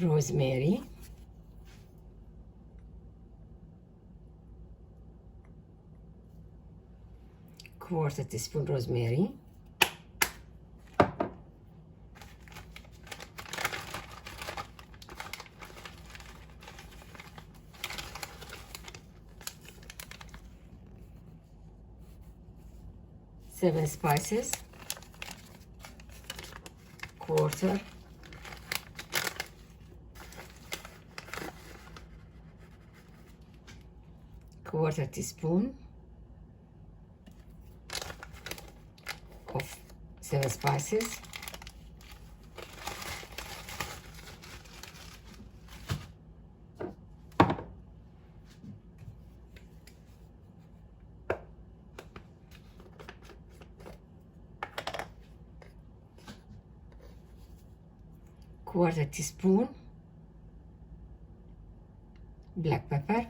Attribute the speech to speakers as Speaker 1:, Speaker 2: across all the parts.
Speaker 1: rosemary, quarter teaspoon rosemary, seven spices, quarter, quarter teaspoon of seven spices, quarter teaspoon black pepper,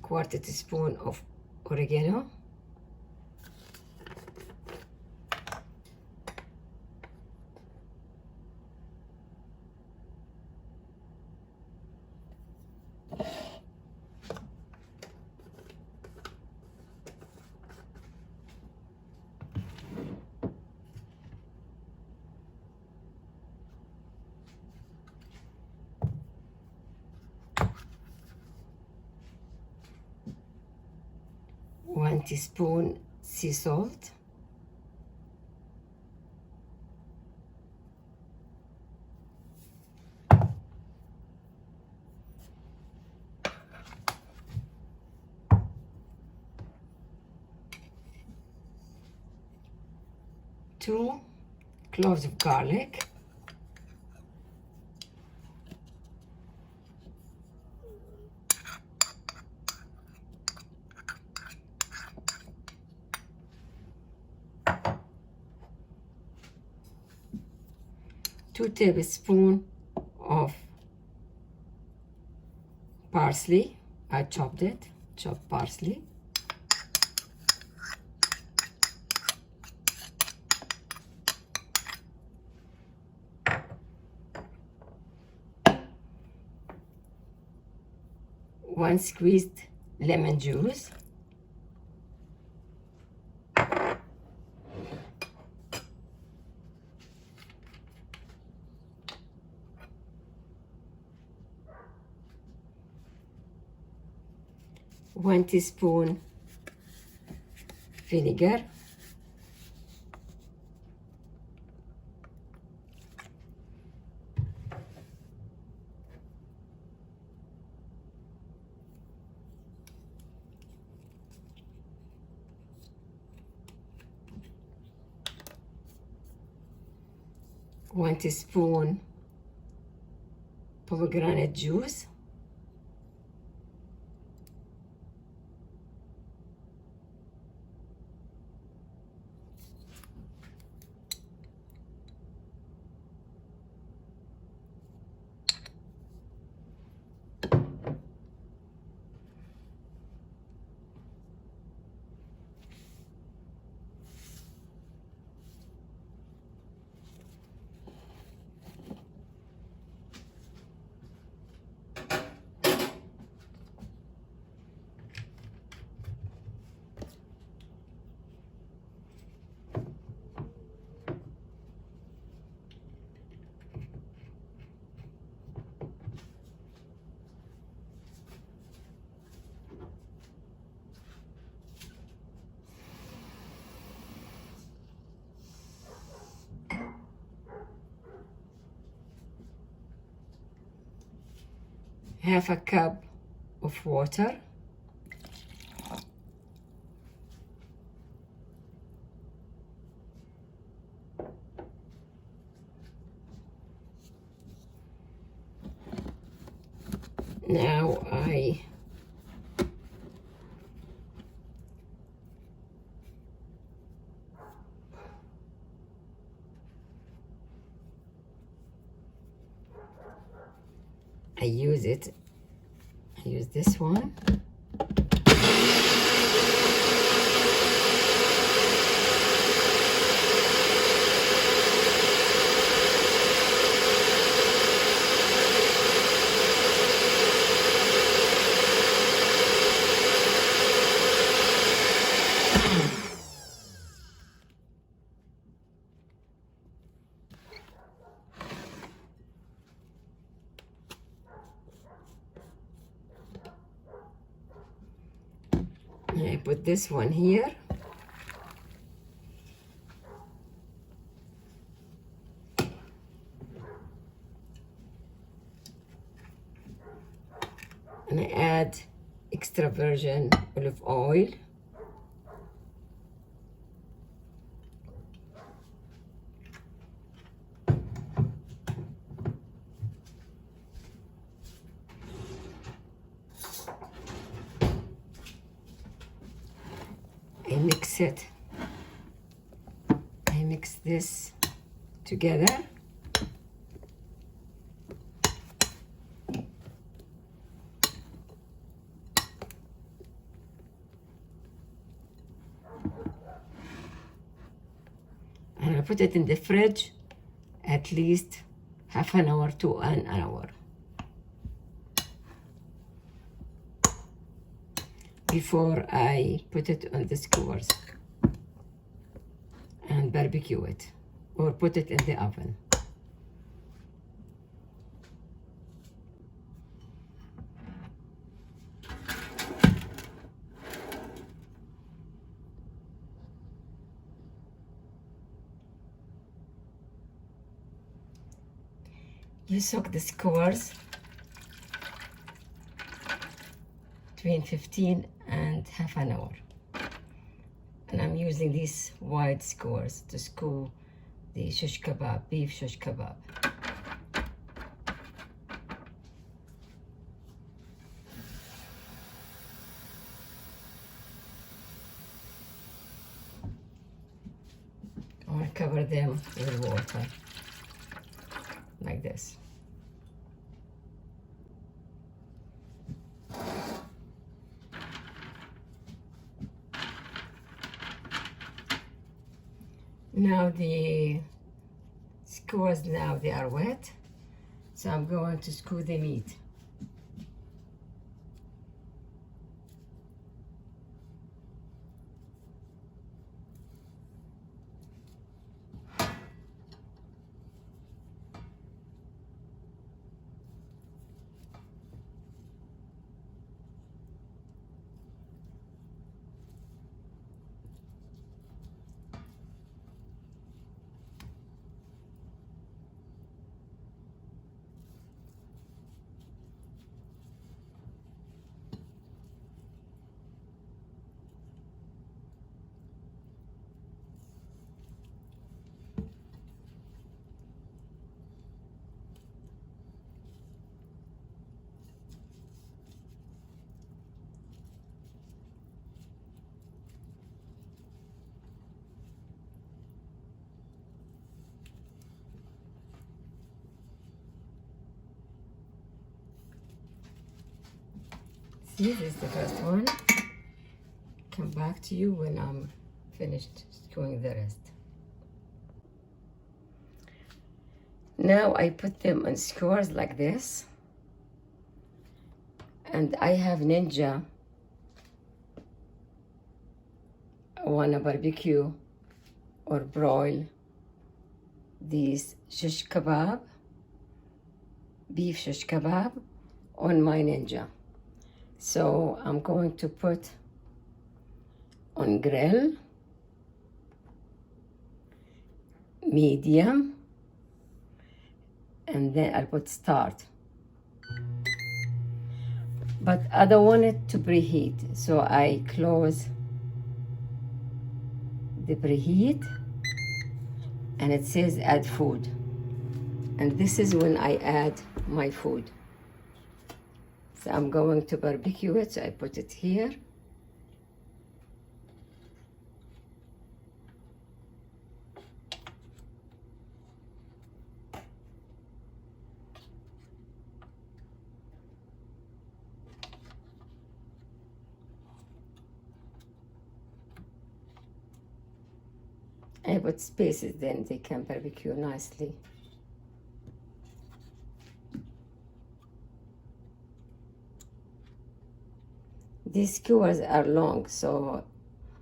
Speaker 1: quarter teaspoon of oregano, one teaspoon sea salt, two cloves of garlic, two tablespoons of parsley. I chopped parsley, one squeezed lemon juice, one teaspoon vinegar, one teaspoon pomegranate juice, half a cup of water, now I use this one. And I put this one here. And I add extra virgin olive oil. I mix it. I mix this together. And I put it in the fridge at least half an hour to an hour before I put it on the skewers and barbecue it or put it in the oven. You soak the skewers between 15 and half an hour. And I'm using these wide skewers to skew the shish kebab, beef shish kebab. I want to cover them with water, like this. Now the skewers, now they are wet, so I'm going to skew the meat. See, this is the first one. Come back to you when I'm finished stewing the rest. Now I put them on skewers like this. And I have Ninja. I wanna barbecue or broil these shish kebab, beef shish kebab on my Ninja. So I'm going to put on grill, medium, and then I'll put start. But I don't want it to preheat, so I close the preheat and it says add food. And this is when I add my food. So I'm going to barbecue it, so I put it here. I put spaces, then they can barbecue nicely. These skewers are long, so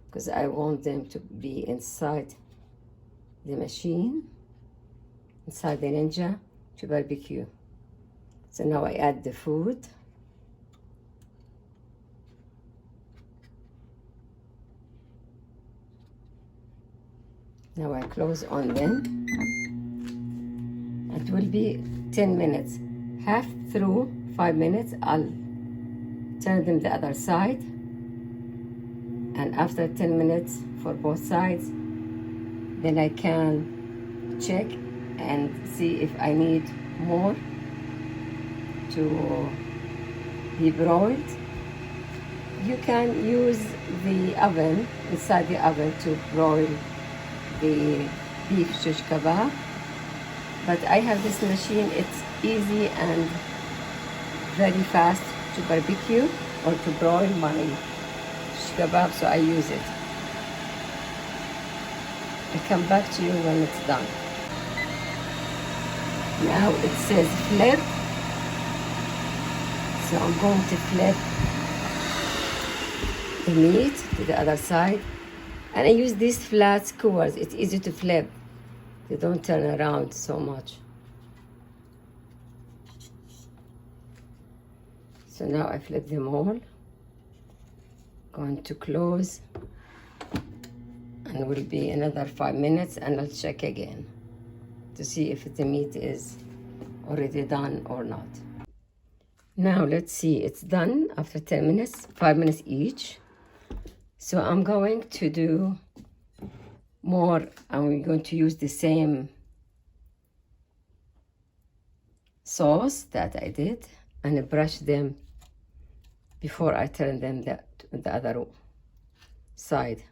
Speaker 1: because I want them to be inside the machine, inside the Ninja to barbecue. So now I add the food. Now I close on them. It will be 10 minutes. Half through 5 minutes, I'll turn them the other side. And after 10 minutes for both sides, then I can check and see if I need more to be broiled. You can use the oven, inside the oven, to broil the beef shish kebab. But I have this machine, it's easy and very fast to barbecue or to broil my shish kebab, so I use it. I'll come back to you when it's done. Now it says flip, so I'm going to flip the meat to the other side. And I use these flat skewers, it's easy to flip. They don't turn around so much. So now I flip them all. Going to close. And it will be another 5 minutes, and I'll check again to see if the meat is already done or not. Now let's see, it's done after 10 minutes, 5 minutes each. So I'm going to do more, and we're going to use the same sauce that I did and brush them before I turn them the other side.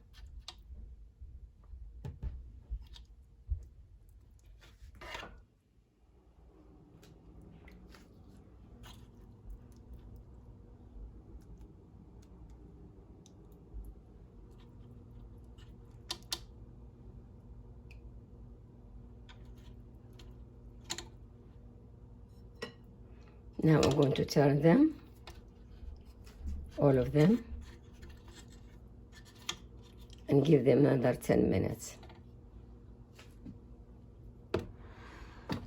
Speaker 1: Now I'm going to turn them, all of them, and give them another 10 minutes.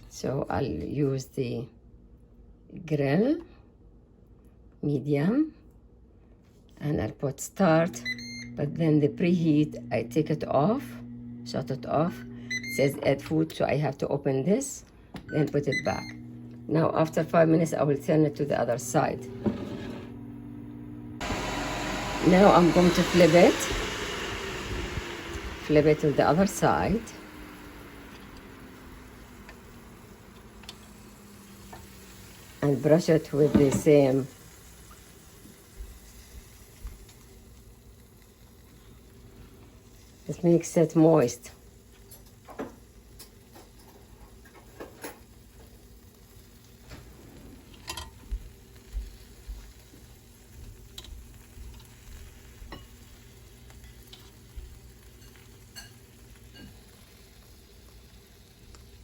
Speaker 1: So I'll use the grill, medium, and I'll put start, but then the preheat, I take it off, shut it off. It says add food, so I have to open this, then put it back. Now after 5 minutes, I will turn it to the other side. Now I'm going to flip it to the other side. And brush it with the same it makes it moist.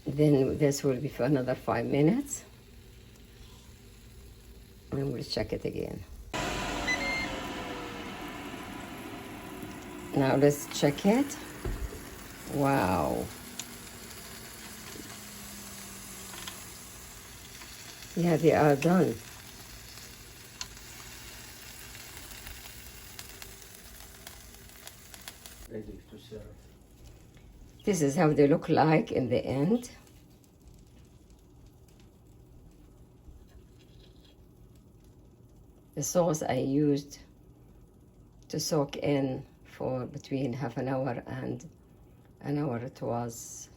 Speaker 1: Then this will be for another 5 minutes. And we'll check it again. Now let's check it. Wow. Yeah, they are done.
Speaker 2: Ready to serve.
Speaker 1: This is how they look like in the end. The sauce I used to soak in for between half an hour and an hour. It was